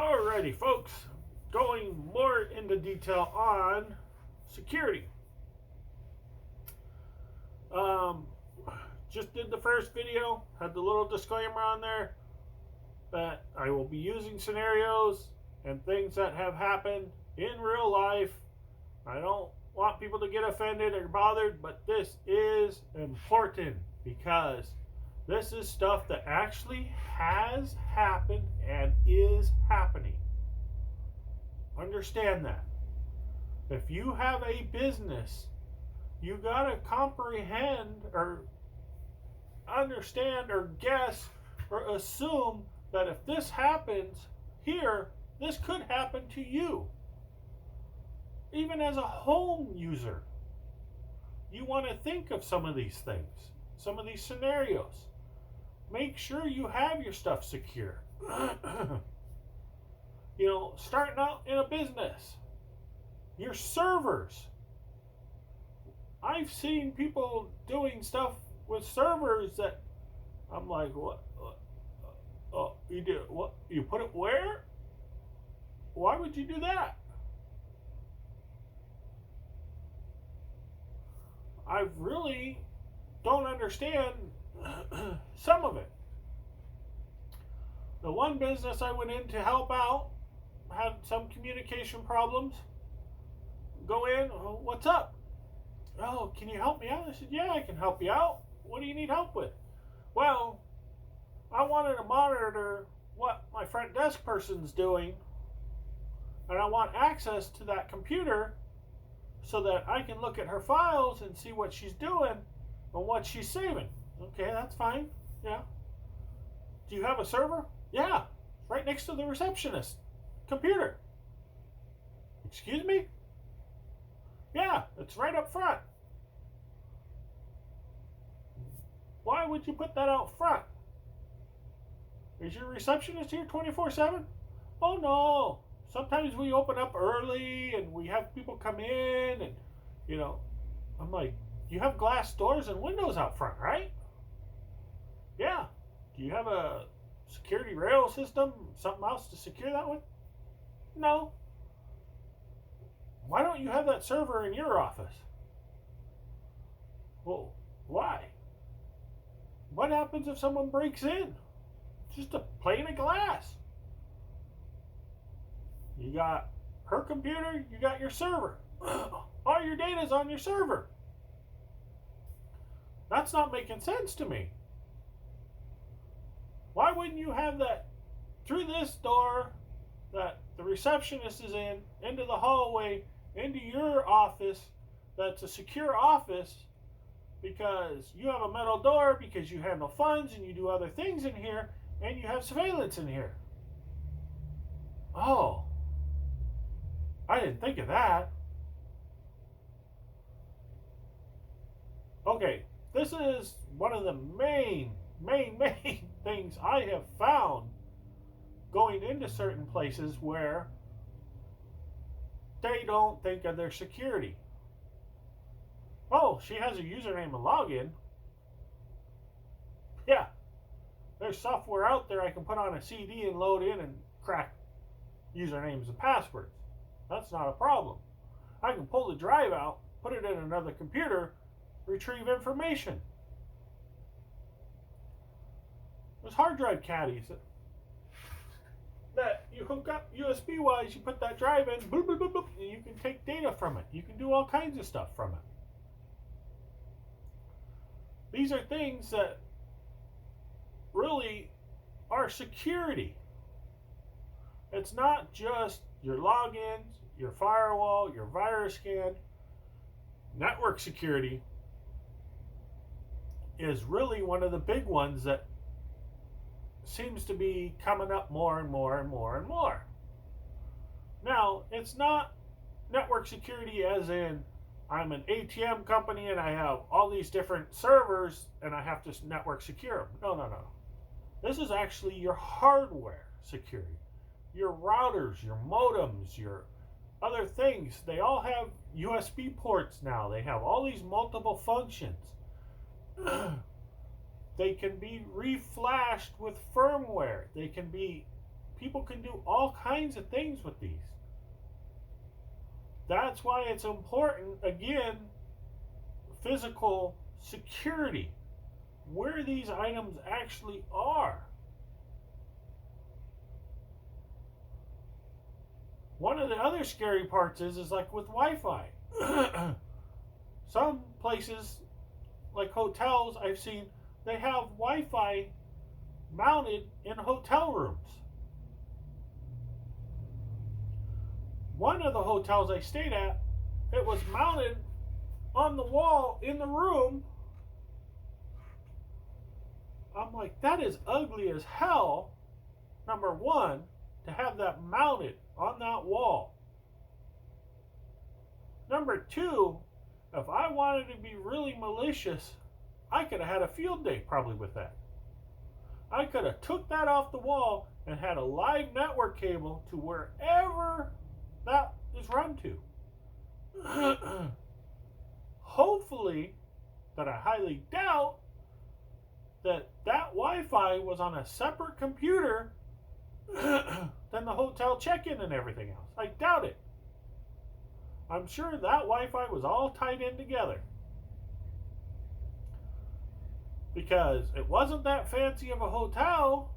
Alrighty, folks, going more into detail on security. Just did the first video, had the little disclaimer on there that I will be using scenarios and things that have happened in real life. I don't want people to get offended or bothered, but this is important because this is stuff that actually has happened and is happening. Understand that. If you have a business, you gotta comprehend or understand or guess or assume that if this happens here, this could happen to you. Even as a home user, you want to think of some of these things, some of these scenarios. Make sure you have your stuff secure. Starting out in a business, your servers. I've seen people doing stuff with servers that I'm like, what? Oh, you do what? You put it where? Why would you do that? I really don't understand some of it. The one business I went in to help out had some communication problems. Go in, oh, what's up? Oh, can you help me out? I said, yeah, I can help you out. What do you need help with? Well, I wanted to monitor what my front desk person's doing, and I want access to that computer so that I can look at her files and see what she's doing and what she's saving. Okay, that's fine. Yeah. Do you have a server? Yeah. Right next to the receptionist computer. Excuse me? Yeah, it's right up front. Why would you put that out front? Is your receptionist here 24/7? Oh no. Sometimes we open up early and we have people come in and, I'm like, you have glass doors and windows out front, right? Yeah. Do you have a security rail system, something else to secure that one? No. Why don't you have that server in your office? Well, why? What happens if someone breaks in? Just a pane of glass. You got her computer, you got your server. All your data's on your server. That's not making sense to me. Why wouldn't you have that through this door that the receptionist is in, into the hallway, into your office, that's a secure office, because you have a metal door, because you handle funds and you do other things in here, and you have surveillance in here. Oh, I didn't think of that. Okay, this is one of the main things I have found going into certain places where they don't think of their security. Oh, she has a username and login. Yeah, there's software out there I can put on a CD and load in and crack usernames and passwords. That's not a problem. I can pull the drive out, put it in another computer, retrieve information. There's hard drive caddies that you hook up USB wise, you put that drive in, boop, boop, boop, boop, and you can take data from it. You can do all kinds of stuff from it. These are things that really are security. It's not just your logins, your firewall, your virus scan. Network security is really one of the big ones that seems to be coming up more and more and more and more. Now, it's not network security as in I'm an ATM company and I have all these different servers and I have to network secure them. No. This is actually your hardware security. Your routers, your modems, your other things. They all have USB ports now. They have all these multiple functions. They can be reflashed with firmware. They can be People can do all kinds of things with these. That's why it's important, again, physical security, where these items actually are. One of the other scary parts is like with Wi-Fi. Some places, like hotels, I've seen, they have Wi-Fi mounted in hotel rooms. One of the hotels I stayed at, it was mounted on the wall in the room. I'm like, that is ugly as hell, number one, to have that mounted on that wall. Number two, if I wanted to be really malicious, I could have had a field day probably with that. I could have took that off the wall and had a live network cable to wherever that is run to. Hopefully, that I highly doubt that Wi-Fi was on a separate computer than the hotel check-in and everything else. I doubt it. I'm sure that Wi-Fi was all tied in together, because it wasn't that fancy of a hotel,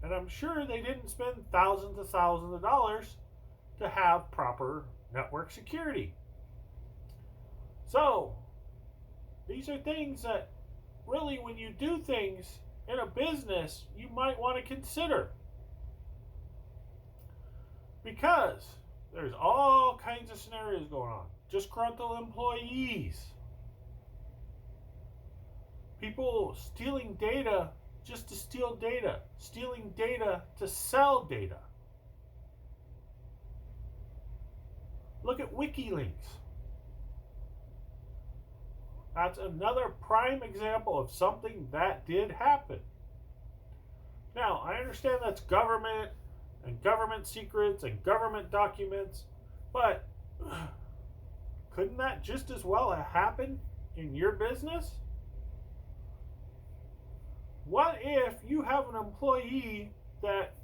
and I'm sure they didn't spend thousands of dollars to have proper network security. So, these are things that really, when you do things in a business, you might want to consider. Because there's all kinds of scenarios going on. Disgruntled employees. People stealing data just to steal data. Stealing data to sell data. Look at WikiLeaks. That's another prime example of something that did happen. Now, I understand that's government and government secrets and government documents, but couldn't that just as well have happened in your business? What if you have an employee that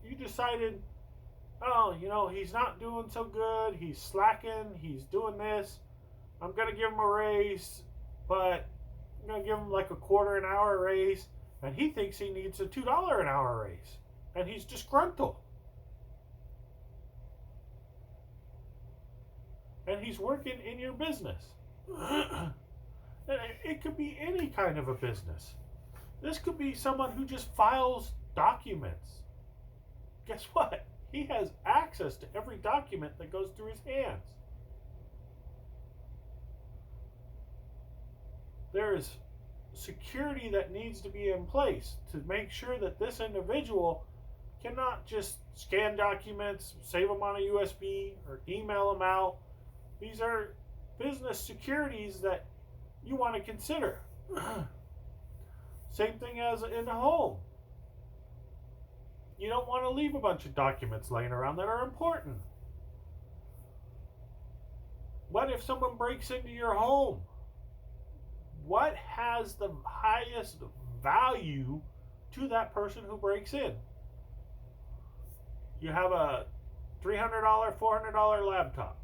you decided, oh, he's not doing so good, he's slacking, he's doing this, I'm going to give him a raise, but I'm going to give him like a quarter an hour raise, and he thinks he needs a $2 an hour raise, and he's disgruntled. And he's working in your business. It could be any kind of a business. This could be someone who just files documents. Guess what? He has access to every document that goes through his hands. There is security that needs to be in place to make sure that this individual cannot just scan documents, save them on a USB, or email them out. These are business securities that you want to consider. Same thing as in the home. You don't want to leave a bunch of documents laying around that are important. What if someone breaks into your home? What has the highest value to that person who breaks in? You have a $300, $400 laptop.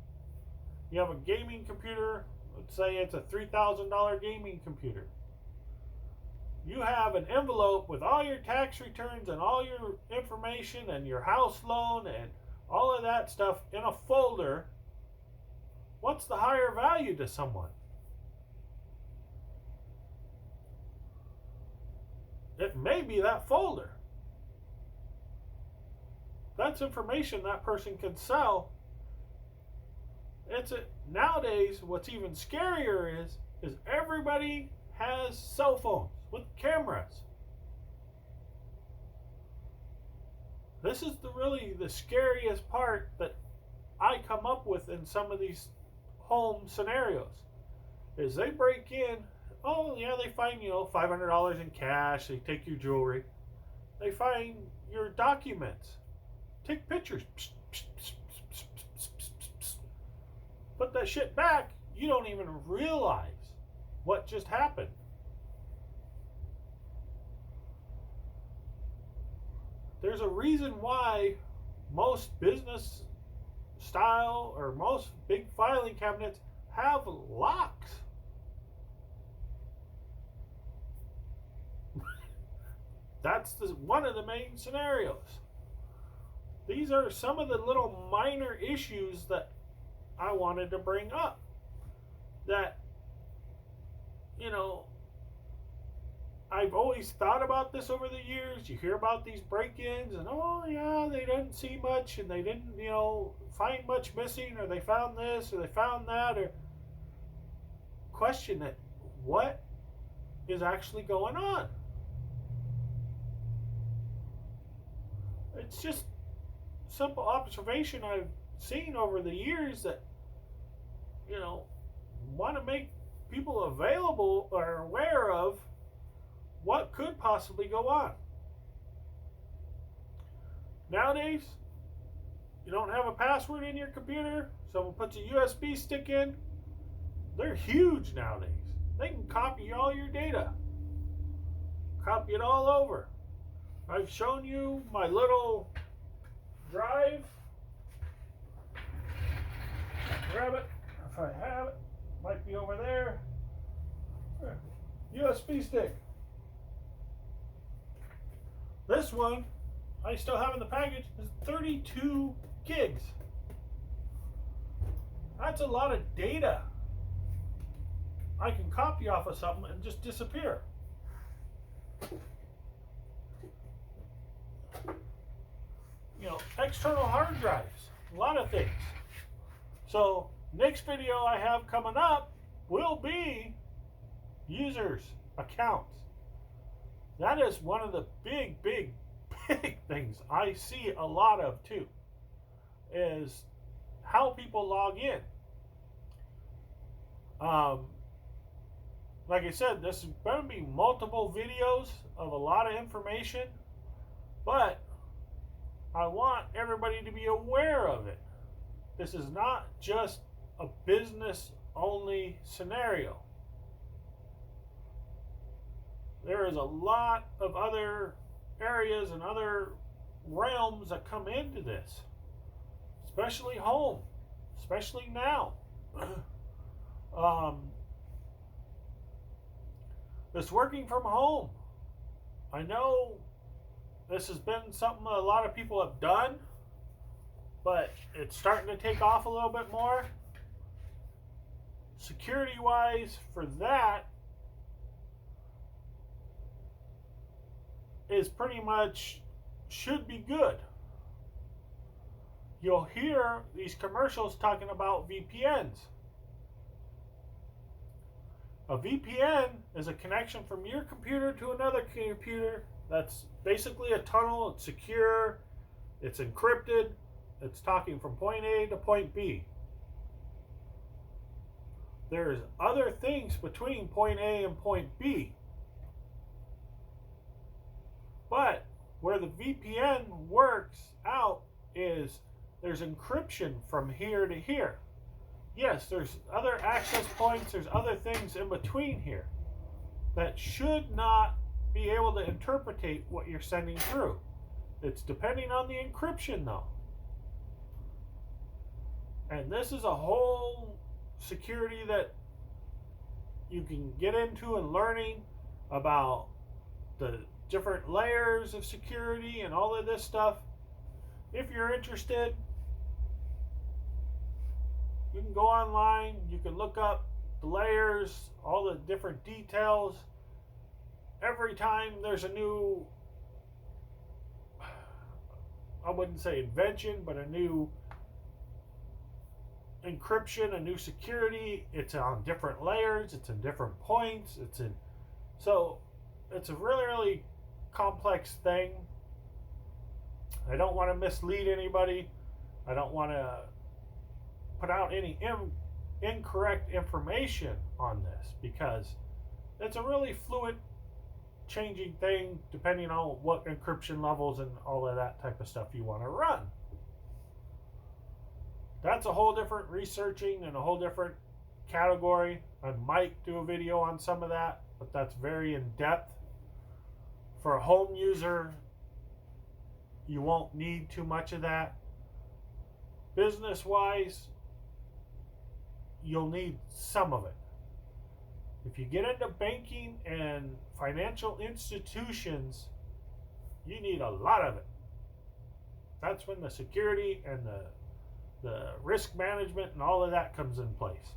You have a gaming computer. Let's say it's a $3,000 gaming computer. You have an envelope with all your tax returns and all your information and your house loan and all of that stuff in a folder. What's the higher value to someone? It may be that folder. That's information that person can sell. Nowadays, what's even scarier is everybody has cell phones with cameras. This is really the scariest part that I come up with in some of these home scenarios. Is they break in, oh yeah, they find, $500 in cash, they take your jewelry. They find your documents. Take pictures. Put that shit back, you don't even realize what just happened. there's a reason why most business style or most big filing cabinets have locks. That's one of the main scenarios. These are some of the little minor issues that I wanted to bring up. That, I've always thought about this over the years. You hear about these break-ins and, oh yeah, they didn't see much and they didn't, find much missing, or they found this or they found that, or question it. What is actually going on? It's just simple observation I've seen over the years that, want to make people available or aware of what could possibly go on. Nowadays, you don't have a password in your computer, someone puts a USB stick in, they're huge nowadays. They can copy all your data, copy it all over. I've shown you my little drive. Grab it if I have it. Might be over there. USB stick. This one I still have in the package is 32 gigs. That's a lot of data. I can copy off of something and just disappear. External hard drives, a lot of things. So next video I have coming up will be users accounts. That is one of the big things I see a lot of too, is how people log in. Like I said, this is going to be multiple videos of a lot of information, but I want everybody to be aware of it. This is not just a business only scenario. There is a lot of other areas and other realms that come into this, especially home, especially now. This working from home, I know this has been something a lot of people have done, but it's starting to take off a little bit more. Security wise, for that is pretty much should be good. You'll hear these commercials talking about VPNs. A VPN is a connection from your computer to another computer. That's basically a tunnel. It's secure, it's encrypted, it's talking from point A to point B. There's other things between point A and point B. But where the VPN works out is there's encryption from here to here. Yes, there's other access points, there's other things in between here that should not be able to interpretate what you're sending through. It's depending on the encryption though. And this is a whole security that you can get into and learning about the different layers of security and all of this stuff. If you're interested, you can go online, you can look up the layers, all the different details. Every time there's a new, I wouldn't say invention, but a new encryption, a new security, it's on different layers, it's in different points, so it's a really complex thing. I don't want to mislead anybody. I don't want to put out any incorrect information on this, because it's a really fluid changing thing depending on what encryption levels and all of that type of stuff you want to run. That's a whole different researching and a whole different category. I might do a video on some of that, but that's very in depth. For a home user, you won't need too much of that. Business wise, you'll need some of it. If you get into banking and financial institutions, you need a lot of it. That's when the security and the risk management and all of that comes in place.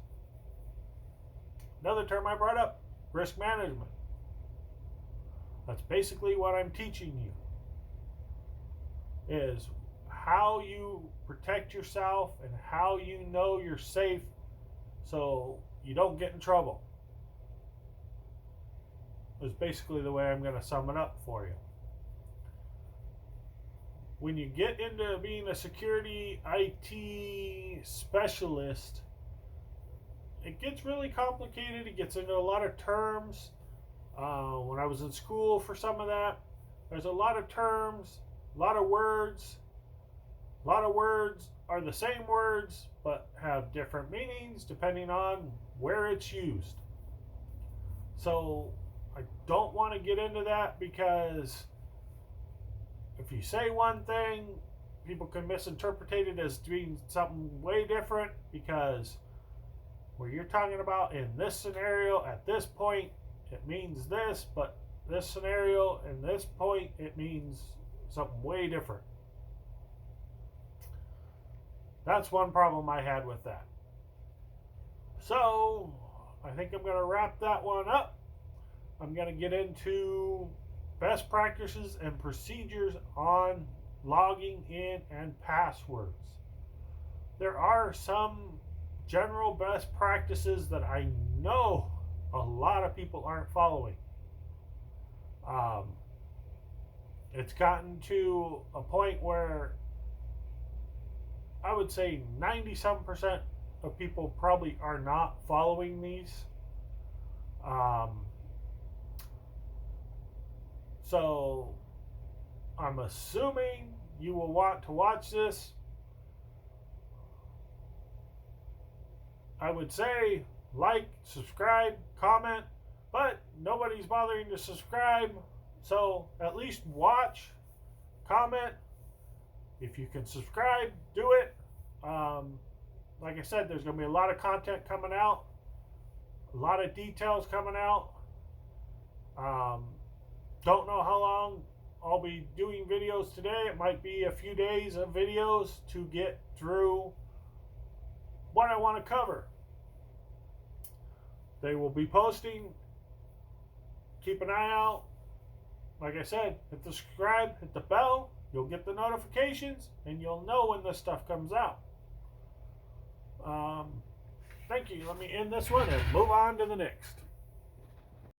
Another term I brought up, risk management. That's basically what I'm teaching you, is how you protect yourself and how you know you're safe so you don't get in trouble. Is basically the way I'm going to sum it up for you. When you get into being a security IT specialist, it gets really complicated. It gets into a lot of terms. When I was in school for some of that, there's a lot of terms, a lot of words. A lot of words are the same words but have different meanings depending on where it's used. So I don't want to get into that, because if you say one thing, people can misinterpret it as doing something way different, because where you're talking about in this scenario at this point, it means this, but this scenario and this point, it means something way different. That's one problem I had with that. So I think I'm going to wrap that one up. I'm going to get into best practices and procedures on logging in and passwords. There are some general best practices that I know a lot of people aren't following. It's gotten to a point where I would say 90% of people probably are not following these. So I'm assuming you will want to watch this. I would say like, subscribe, comment, but nobody's bothering to subscribe. So at least watch, comment. If you can subscribe, do it. Like I said, there's going to be a lot of content coming out, a lot of details coming out. Don't know how long I'll be doing videos today. It might be a few days of videos to get through what I want to cover. They will be posting. Keep an eye out. Like I said, hit the subscribe, hit the bell. You'll get the notifications and you'll know when this stuff comes out. Thank you. Let me end this one and move on to the next.